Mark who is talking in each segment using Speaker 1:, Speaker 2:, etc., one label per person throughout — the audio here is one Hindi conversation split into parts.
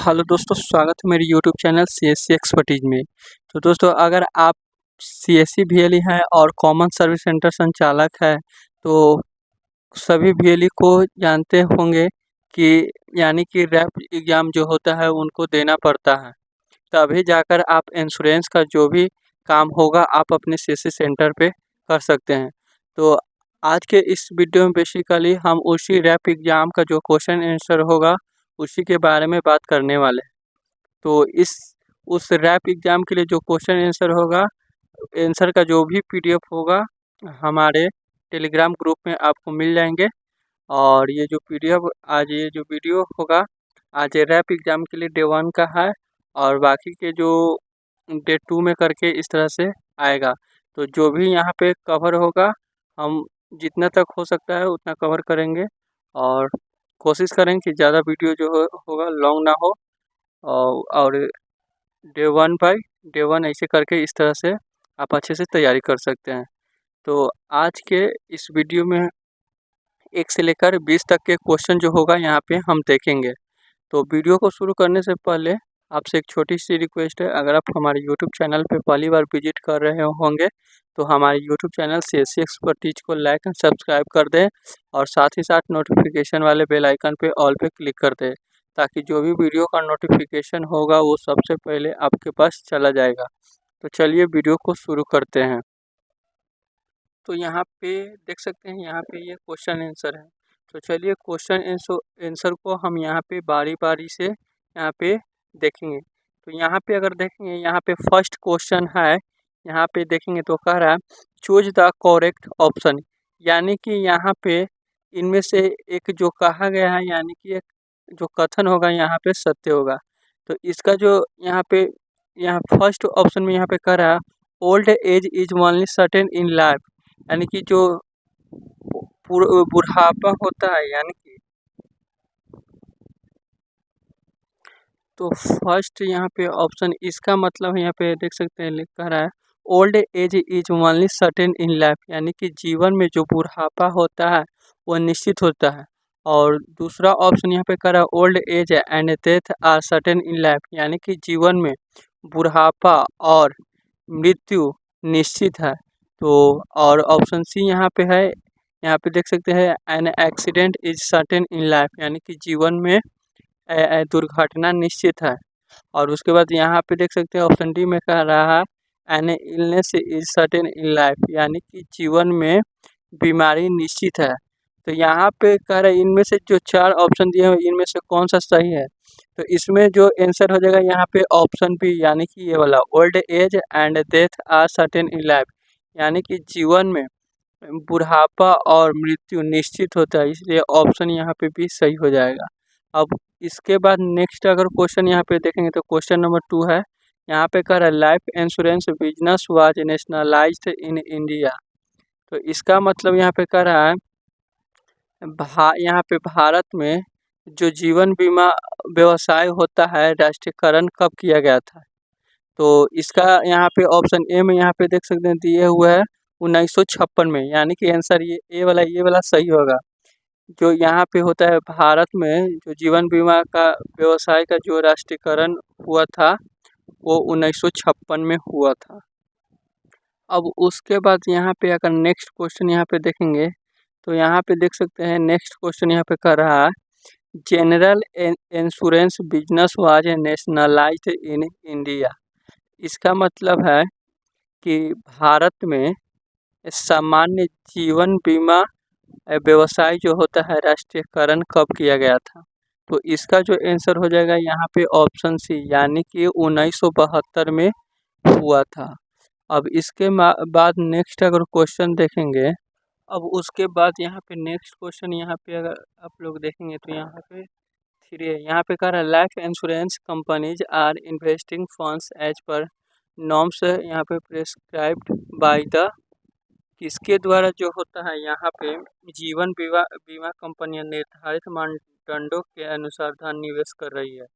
Speaker 1: हेलो दोस्तों, स्वागत है मेरे यूट्यूब चैनल सीएससी एक्सपर्टीज में। तो दोस्तों, अगर आप सीएससी वीएलई हैं और कॉमन सर्विस सेंटर संचालक है तो सभी वीएलई को जानते होंगे कि यानी कि रैप एग्ज़ाम जो होता है उनको देना पड़ता है। तभी जाकर आप इंश्योरेंस का जो भी काम होगा आप अपने सीएससी सेंटर पे कर सकते हैं। तो आज के इस वीडियो में बेसिकली हम उसी रैप एग्ज़ाम का जो क्वेश्चन आंसर होगा उसी के बारे में बात करने वाले हैं। तो उस रैप एग्ज़ाम के लिए जो क्वेश्चन आंसर होगा, आंसर का जो भी पीडीएफ होगा हमारे टेलीग्राम ग्रुप में आपको मिल जाएंगे। और ये जो पीडीएफ आज ये जो वीडियो होगा आज ये रैप एग्ज़ाम के लिए डे 1 का है और बाकी के जो डे 2 में करके इस तरह से आएगा। तो जो भी यहाँ पे कवर होगा हम जितना तक हो सकता है उतना कवर करेंगे और कोशिश करेंगे कि ज़्यादा वीडियो जो होगा लॉन्ग ना हो। और डे 1 बाय डे 1 ऐसे करके इस तरह से आप अच्छे से तैयारी कर सकते हैं। तो आज के इस वीडियो में 1 से लेकर 20 तक के क्वेश्चन जो होगा यहाँ पे हम देखेंगे। तो वीडियो को शुरू करने से पहले आपसे एक छोटी सी रिक्वेस्ट है, अगर आप हमारे यूट्यूब चैनल पे पहली बार विजिट कर रहे होंगे तो हमारे यूट्यूब चैनल सीएससी एक्सपर्टीज को लाइक एंड सब्सक्राइब कर दें और साथ ही साथ नोटिफिकेशन वाले बेल आइकन पे ऑल पे क्लिक कर दें, ताकि जो भी वीडियो का नोटिफिकेशन होगा वो सबसे पहले आपके पास चला जाएगा। तो चलिए वीडियो को शुरू करते हैं। तो यहाँ पे देख सकते हैं, यहाँ पे ये क्वेश्चन आंसर है। तो चलिए क्वेश्चन आंसर को हम यहाँ पे बारी बारी से यहाँ पे देखेंगे। तो यहाँ पे अगर देखेंगे, यहाँ पे फर्स्ट क्वेश्चन है, यहाँ पे देखेंगे तो कह रहा है चूज द करेक्ट ऑप्शन, यानी कि यहाँ पे इनमें से एक जो कहा गया है यानी कि एक जो कथन होगा यहाँ पे सत्य होगा। तो इसका जो यहाँ फर्स्ट ऑप्शन में यहाँ पे कह रहा है old as is only certain in life, यानी कि जो बुढ़ापा होता है यानी कि तो फर्स्ट यहाँ पे ऑप्शन इसका मतलब यहाँ पे देख सकते हैं लिख कर रहा है old as is only certain in life, यानी कि जीवन में जो बुढ़ापा होता है वो निश्चित होता है। और दूसरा ऑप्शन यहाँ पे कह रहा है old age and death are certain in life, यानी कि जीवन में बुढ़ापा और मृत्यु निश्चित है। तो और ऑप्शन सी यहाँ पे है, यहाँ पे देख सकते हैं an accident is certain in life, यानी कि जीवन में दुर्घटना निश्चित है। और उसके बाद यहाँ पे देख सकते हैं ऑप्शन डी में कह रहा है an illness is certain in life, यानी कि जीवन में बीमारी निश्चित है। तो यहाँ पे कह रहे हैं इनमें से जो 4 ऑप्शन दिए हैं इनमें से कौन सा सही है। तो इसमें जो आंसर हो जाएगा यहाँ पे ऑप्शन बी, यानी कि ये वाला old age and death are certain in life, यानी कि जीवन में बुढ़ापा और मृत्यु निश्चित होता है, इसलिए ऑप्शन यहाँ पे भी सही हो जाएगा। अब इसके बाद नेक्स्ट अगर क्वेश्चन यहाँ पे देखेंगे तो क्वेश्चन नंबर 2 है, यहाँ पे कह रहा है life insurance business was nationalised in India. तो इसका मतलब यहाँ पे कह रहा है यहाँ पे भारत में जो जीवन बीमा व्यवसाय होता है राष्ट्रीयकरण कब किया गया था। तो इसका यहाँ पे ऑप्शन ए में यहाँ पे देख सकते हैं दिए हुए है 1956 में, यानी कि आंसर ये वाला सही होगा। जो यहाँ पे होता है भारत में जो जीवन बीमा का व्यवसाय का जो राष्ट्रीयकरण हुआ था वो 1956 में हुआ था। अब उसके बाद यहाँ पे अगर नेक्स्ट क्वेश्चन यहाँ पे देखेंगे तो यहाँ पे देख सकते हैं नेक्स्ट क्वेश्चन यहाँ पे कर रहा है general insurance business was nationalised in India. इसका मतलब है कि भारत में सामान्य जीवन बीमा व्यवसाय जो होता है राष्ट्रीयकरण कब किया गया था। तो इसका जो आंसर हो जाएगा यहाँ पे ऑप्शन सी, यानी कि 1972 में हुआ था। अब इसके बाद नेक्स्ट अगर क्वेश्चन देखेंगे, अब उसके बाद यहाँ पे नेक्स्ट क्वेश्चन यहाँ पे अगर आप लोग देखेंगे तो यहाँ पे 3 है, यहाँ पे कह रहा है life insurance companies are investing funds as per norms, यहाँ पे प्रेस्क्राइब्ड बाय द, किसके द्वारा जो होता है यहाँ पे जीवन बीमा कंपनियां निर्धारित मानदंडों के अनुसार धन निवेश कर रही है।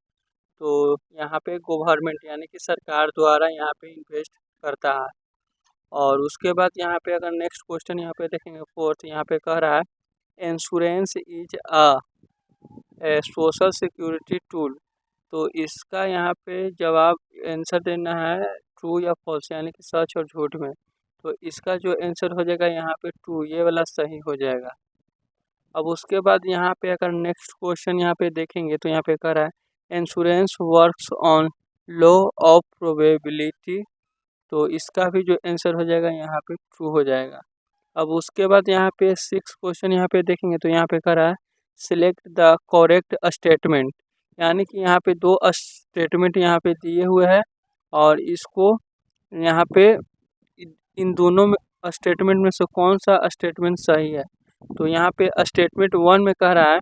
Speaker 1: तो यहाँ पे गवर्नमेंट यानी कि सरकार द्वारा यहाँ पे इन्वेस्ट करता है। और उसके बाद यहाँ पे अगर नेक्स्ट क्वेश्चन यहाँ पे देखेंगे 4th, यहाँ पे कह रहा है insurance is a social security tool, तो इसका यहाँ पे जवाब आंसर देना है ट्रू या फॉल्स, यानी कि सच और झूठ में। तो इसका जो आंसर हो जाएगा यहाँ पे ट्रू, ये वाला सही हो जाएगा। अब उसके बाद यहाँ पे अगर नेक्स्ट क्वेश्चन यहाँ पे देखेंगे तो यहाँ पे कह रहा है insurance works on law of probability. तो इसका भी जो आंसर हो जाएगा यहाँ पे ट्रू हो जाएगा। अब उसके बाद यहाँ पे 6 क्वेश्चन यहाँ पे देखेंगे तो यहाँ पे कह रहा है सिलेक्ट द करेक्ट स्टेटमेंट, यानी कि यहाँ पे 2 स्टेटमेंट यहाँ पे दिए हुए हैं और इसको यहाँ पे इन दोनों में स्टेटमेंट में से कौन सा स्टेटमेंट सही है। तो यहाँ पे स्टेटमेंट 1 में कह रहा है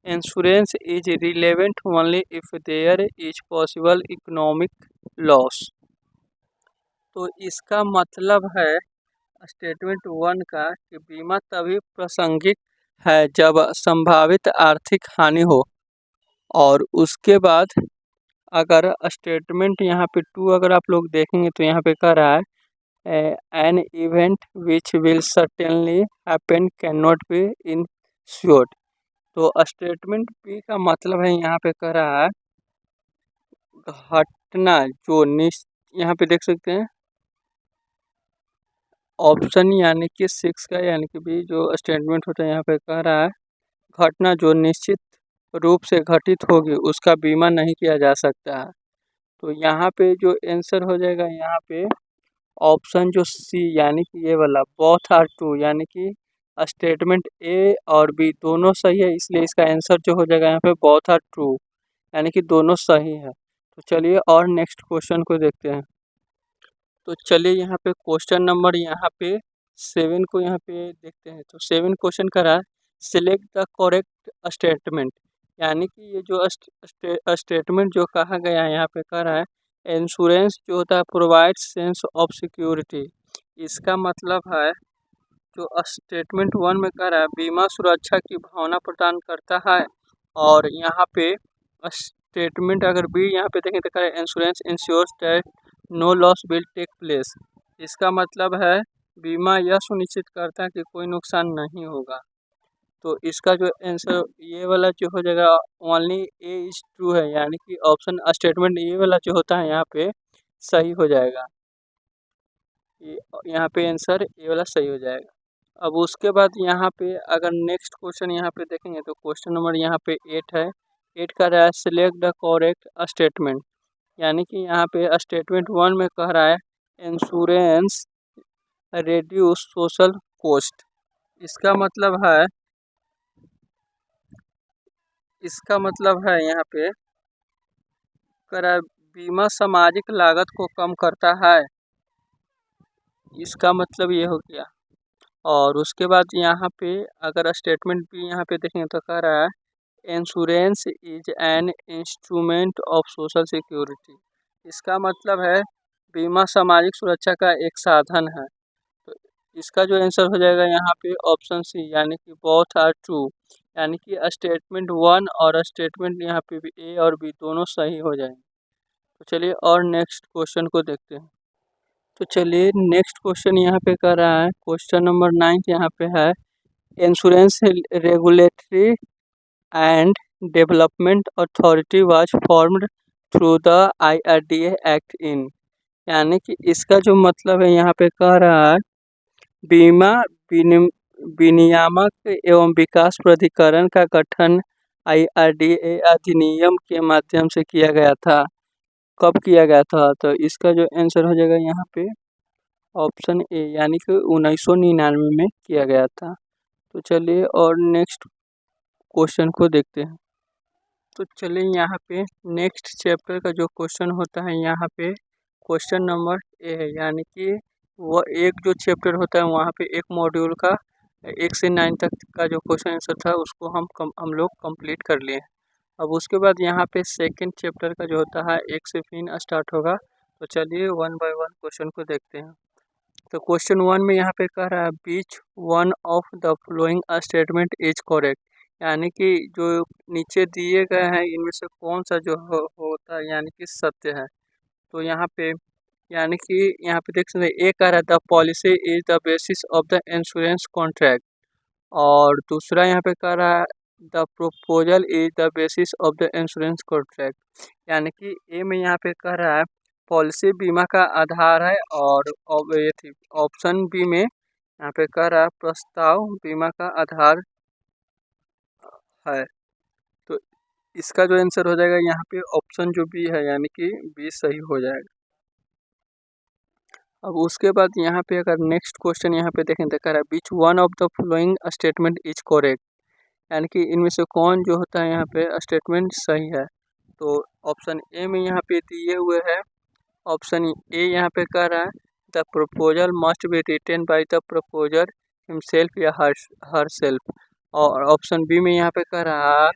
Speaker 1: insurance is relevant only if there is possible economic loss. तो इसका मतलब है स्टेटमेंट 1 का कि बीमा तभी प्रासंगिक है जब संभावित आर्थिक हानि हो। और उसके बाद अगर स्टेटमेंट यहाँ पे 2 अगर आप लोग देखेंगे तो यहाँ पे कह रहा है an event which will certainly happen can not be insured. तो स्टेटमेंट बी का मतलब है यहाँ पे कह रहा है घटना जो यहाँ पे देख सकते हैं ऑप्शन यानी कि 6 का यानी कि बी जो स्टेटमेंट होता है यहाँ पे कह रहा है घटना जो निश्चित रूप से घटित होगी उसका बीमा नहीं किया जा सकता है। तो यहाँ पे जो आंसर हो जाएगा यहाँ पे ऑप्शन जो सी यानी कि ये वाला बोथ आर ट्रू, यानी कि स्टेटमेंट ए और बी दोनों सही है, इसलिए इसका आंसर जो हो जाएगा यहाँ पे बोथ आर ट्रू, यानी कि दोनों सही है। तो चलिए और नेक्स्ट क्वेश्चन को देखते हैं। तो चलिए यहाँ पे क्वेश्चन नंबर यहाँ पे 7 को यहाँ पे देखते हैं। तो 7 क्वेश्चन कर रहा है सिलेक्ट द करेक्ट स्टेटमेंट, यानी कि ये जो स्टेटमेंट जो कहा गया है यहाँ पे कह रहा है इंश्योरेंस जो होता है प्रोवाइड सेंस ऑफ सिक्योरिटी। इसका मतलब है जो स्टेटमेंट 1 में कह रहा है बीमा सुरक्षा की भावना प्रदान करता है। और यहाँ पे स्टेटमेंट अगर बी यहाँ पे देखें तो कह रहा है insurance insures that no loss will take place. इसका मतलब है बीमा यह सुनिश्चित करता है कि कोई नुकसान नहीं होगा। तो इसका जो आंसर ये वाला जो हो जाएगा ओनली ए इज ट्रू है, यानी कि ऑप्शन स्टेटमेंट ये वाला जो होता है यहाँ पे सही हो जाएगा। यहाँ पे आंसर ये वाला सही हो जाएगा। अब उसके बाद यहाँ पे अगर नेक्स्ट क्वेश्चन यहाँ पे देखेंगे तो क्वेश्चन नंबर यहाँ पे 8 है। 8 का रहा है सिलेक्ट द करेक्ट स्टेटमेंट, यानी कि यहाँ पे स्टेटमेंट 1 में कह रहा है इंश्योरेंस रिड्यूस सोशल कॉस्ट। इसका मतलब है यहाँ पे कह रहा है बीमा सामाजिक लागत को कम करता है, इसका मतलब ये हो गया। और उसके बाद यहाँ पे अगर स्टेटमेंट भी यहाँ पे देखेंगे तो कह रहा है insurance is an instrument of social security. इसका मतलब है बीमा सामाजिक सुरक्षा का एक साधन है। तो इसका जो आंसर हो जाएगा यहाँ पे ऑप्शन सी, यानी कि बोथ आर ट्रू, यानी कि स्टेटमेंट 1 और स्टेटमेंट यहाँ पे भी ए और बी दोनों सही हो जाएंगे। तो चलिए और नेक्स्ट क्वेश्चन को देखते हैं। तो चलिए नेक्स्ट क्वेश्चन यहाँ पे कर रहा है क्वेश्चन नंबर 9 यहाँ पे है insurance regulatory and development authority was formed through the IRDA act in, यानी कि इसका जो मतलब है यहाँ पे कह रहा है बीमा विनियामक एवं विकास प्राधिकरण का गठन IRDA अधिनियम के माध्यम से किया गया था। कब किया गया था? तो इसका जो आंसर हो जाएगा यहाँ पे ऑप्शन ए, यानी कि 1999 में किया गया था। तो चलिए और नेक्स्ट क्वेश्चन को देखते हैं। तो चलिए यहाँ पे नेक्स्ट चैप्टर का जो क्वेश्चन होता है यहाँ पे क्वेश्चन नंबर ए है, यानी कि वह एक जो चैप्टर होता है वहाँ पे एक मॉड्यूल का 1 से 9 तक का जो क्वेश्चन आंसर था उसको हम लोग कंप्लीट कर लिए। अब उसके बाद यहाँ पे सेकंड चैप्टर का जो होता है 1 से फिर स्टार्ट होगा। तो चलिए 1 बाय 1 क्वेश्चन को देखते हैं। तो क्वेश्चन 1 में यहाँ पे कह रहा है which one of the following statement is correct, यानी कि जो नीचे दिए गए हैं इनमें से कौन सा जो होता है यानी कि सत्य है। तो यहाँ पे यानी कि यहाँ पे देख सकते हैं ए कह रहा है the policy is the basis of the insurance contract, और दूसरा यहाँ पे कह रहा है the proposal is the basis of the insurance contract. यानी कि ए में यहाँ पे कह रहा है पॉलिसी बीमा का आधार है, और ये थी ऑप्शन बी में यहाँ पे कह रहा है प्रस्ताव बीमा का आधार है। तो इसका जो आंसर हो जाएगा यहाँ पे ऑप्शन जो बी है, यानी कि बी सही हो जाएगा। अब उसके बाद यहाँ पे अगर नेक्स्ट क्वेश्चन यहाँ पे देखें तो कह रहा है which one of the following statement is correct. यानी कि इनमें से कौन जो होता है यहाँ पे स्टेटमेंट सही है। तो ऑप्शन ए में यहाँ पे दिए हुए है, ऑप्शन ए यहाँ पे कह रहा है the proposal must be written by the proposer himself या हर सेल्फ, और ऑप्शन बी में यहाँ पे कह रहा है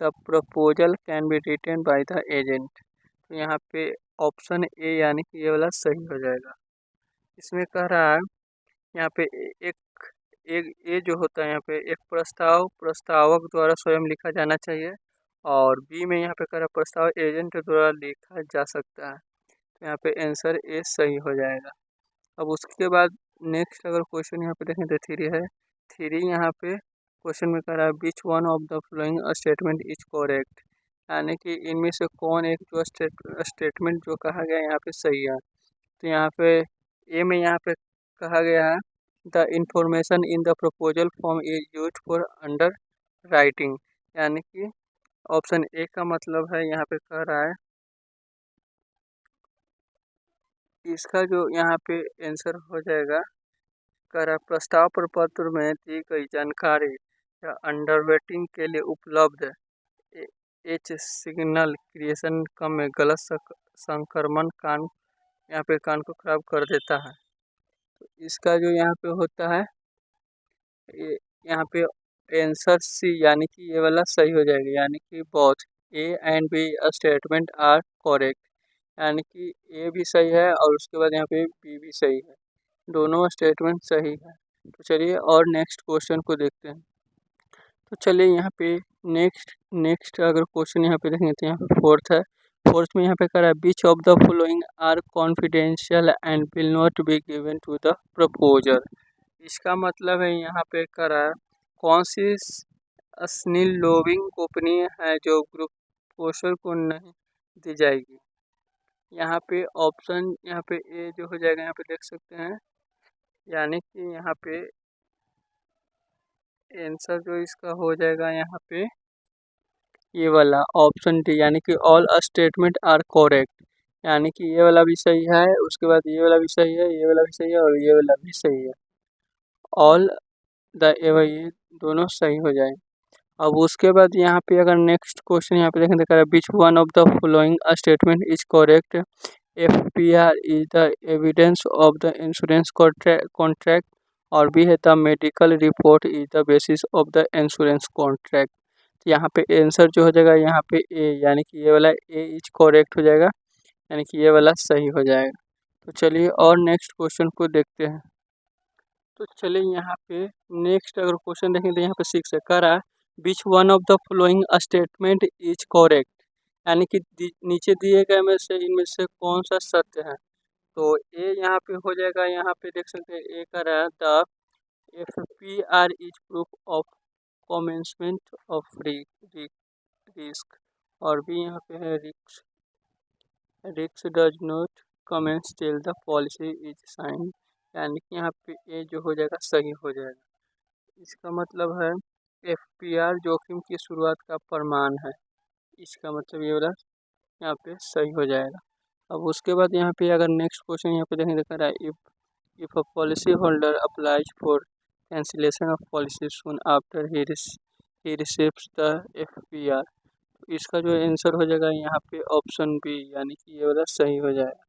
Speaker 1: the proposal can be written by the agent. तो यहाँ पे ऑप्शन ए यानी कि ये वाला सही हो जाएगा। इसमें कह रहा है यहाँ पे एक एक ए जो होता है यहाँ पे एक प्रस्ताव प्रस्तावक द्वारा स्वयं लिखा जाना चाहिए, और बी में यहाँ पे कह रहा है प्रस्ताव एजेंट द्वारा लिखा जा सकता है। तो यहाँ पे आंसर ए सही हो जाएगा। अब उसके बाद नेक्स्ट अगर क्वेश्चन यहाँ पे देखें तो थ्री है। थ्री यहाँ पे क्वेश्चन में कह रहा है which one of the following statement is correct. यानी कि इनमें से कौन एक जो स्टेटमेंट जो कहा गया यहाँ पे सही है। तो यहाँ पे ए में यहाँ पे कहा गया है the information in the proposal form is use for under writing. यानी कि ऑप्शन ए का मतलब है यहाँ पे कह रहा है इसका जो यहाँ पे आंसर हो जाएगा कह रहा है प्रस्ताव प्रपत्र में दी गई जानकारी या अंडरराइटिंग के लिए उपलब्ध एच सिग्नल क्रिएशन कम में गलत संक्रमण कान यहाँ पे कान को खराब कर देता है। तो इसका जो यहाँ पे होता है यहाँ पे आंसर सी यानी कि ये वाला सही हो जाएगा। यानी कि both A and B statement are correct. यानी कि ए भी सही है और उसके बाद यहाँ पे बी भी सही है, दोनों स्टेटमेंट सही है। तो चलिए और नेक्स्ट क्वेश्चन को देखते हैं। तो चलिए यहाँ पे नेक्स्ट नेक्स्ट अगर क्वेश्चन यहाँ पे देखेंगे तो यहाँ पे फोर्थ है। फोर्थ में यहाँ पे कह रहा है which of the following are confidential and will not be given to the proposer. इसका मतलब है यहाँ पे कह रहा है कौन सी स्निल लोविंग गोपनीय है जो ग्रुप पोस्टर को नहीं दी जाएगी। यहाँ पे ऑप्शन यहाँ पे ए जो हो जाएगा यहाँ पे देख सकते हैं। यानी कि यहाँ पे आंसर जो इसका हो जाएगा यहाँ पे ये वाला ऑप्शन डी, यानी कि ऑल स्टेटमेंट आर करेक्ट। यानी कि ये वाला भी सही है, उसके बाद ये वाला भी सही है, ये वाला भी सही है और ये वाला भी सही है। ऑल द एवर ये दोनों सही हो जाए। अब उसके बाद यहाँ पे अगर नेक्स्ट क्वेश्चन यहाँ पे देखें तो which one of the following statement is correct. FPR is the evidence of the insurance contract, और बी है the medical report is the basis of the insurance contract. तो यहाँ पे आंसर जो हो जाएगा यहाँ पे ए, यानी कि ये वाला ए इज करेक्ट हो जाएगा, यानी कि ये वाला सही हो जाएगा। तो चलिए और नेक्स्ट क्वेश्चन को देखते हैं। तो चलिए यहाँ पे नेक्स्ट अगर क्वेश्चन देखें तो यहाँ पे सिक्स है, कह रहा है which one of the following statement is correct. यानी कि नीचे दिए गए में से इनमें से कौन सा सत्य है। तो ए यहाँ पे हो जाएगा, यहाँ पे देख सकते हैं ए कह रहा है the FPR is proof of commencement of risk, और बी यहाँ पे है risk does not commence till the policy is sign. यानी कि यहाँ पे ए जो हो जाएगा सही हो जाएगा। इसका मतलब है FPR जोखिम की शुरुआत का प्रमाण है। इसका मतलब ये वाला यहाँ पे सही हो जाएगा। अब उसके बाद यहाँ पे अगर नेक्स्ट क्वेश्चन यहाँ पे देखने दिखा रहा है if a policy holder applies for cancellation of policy soon after he receives the FPR। इसका जो आंसर हो जाएगा यहाँ पे ऑप्शन बी, यानी कि ये वाला सही हो जाएगा।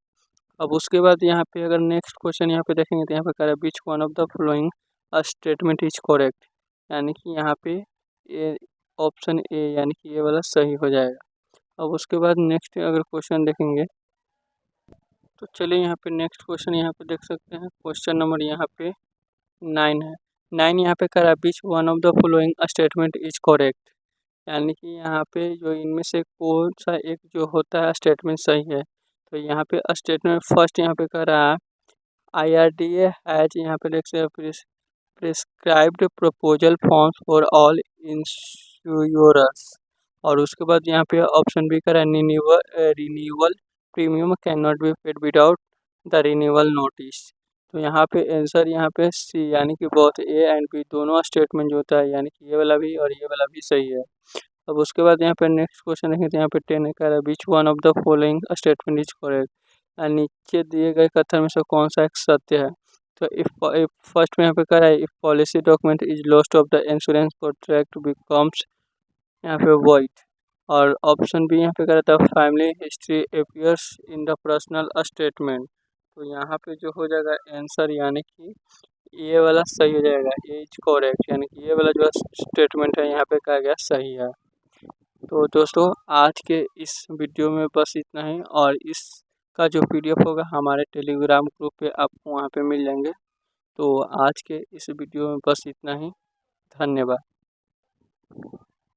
Speaker 1: अब उसके बाद यहाँ पे अगर नेक्स्ट क्वेश्चन यहाँ पे देखेंगे तो यहाँ पे कह रहा है which one of the following statement is correct. यानी कि यहाँ पे ए ऑप्शन ए, यानी कि ये वाला सही हो जाएगा। अब उसके बाद नेक्स्ट अगर क्वेश्चन देखेंगे तो चलिए यहाँ पे नेक्स्ट क्वेश्चन यहाँ पे देख सकते हैं। क्वेश्चन नंबर यहाँ पे 9 है। 9 यहाँ पे कह रहा है which one of the following statement is correct. यानी कि यहाँ पे जो इनमें से कौन सा एक जो होता है स्टेटमेंट सही है। तो यहाँ पे स्टेटमेंट फर्स्ट यहाँ पे कह रहा है IRDA हैज यहाँ पे देख सकते prescribed proposal forms for all insurers. और उसके बाद यहाँ पे ऑप्शन बी करा renewal premium can not be paid without the renewal notice. तो यहाँ पे आंसर यहाँ पे सी, यानी कि बोथ ए एंड बी दोनों स्टेटमेंट जो होता है, यानी कि ये वाला भी और ये वाला भी सही है। अब उसके बाद यहाँ पे नेक्स्ट क्वेश्चन देखें तो यहाँ पे 10 कह रहा है which one of the following statement is correct. नीचे दिए गए कथन में से कौन सा एक सत्य है। तो इफ फर्स्ट में यहाँ पे कह रहा है if policy document is lost of the insurance contract becomes यहाँ पे वॉइड। और ऑप्शन बी यहाँ पे कह रहा था family history appears in the personal statement. तो यहाँ पे जो हो जाएगा आंसर, यानी कि ये वाला सही हो जाएगा, ये इज करेक्ट, यानी कि ये वाला जो स्टेटमेंट है यहाँ पे कहा गया सही है। तो दोस्तों आज के इस वीडियो में बस इतना ही, और इसका जो PDF होगा हमारे टेलीग्राम ग्रुप पे आपको वहाँ पे मिल जाएंगे। तो आज के इस वीडियो में बस इतना ही, धन्यवाद।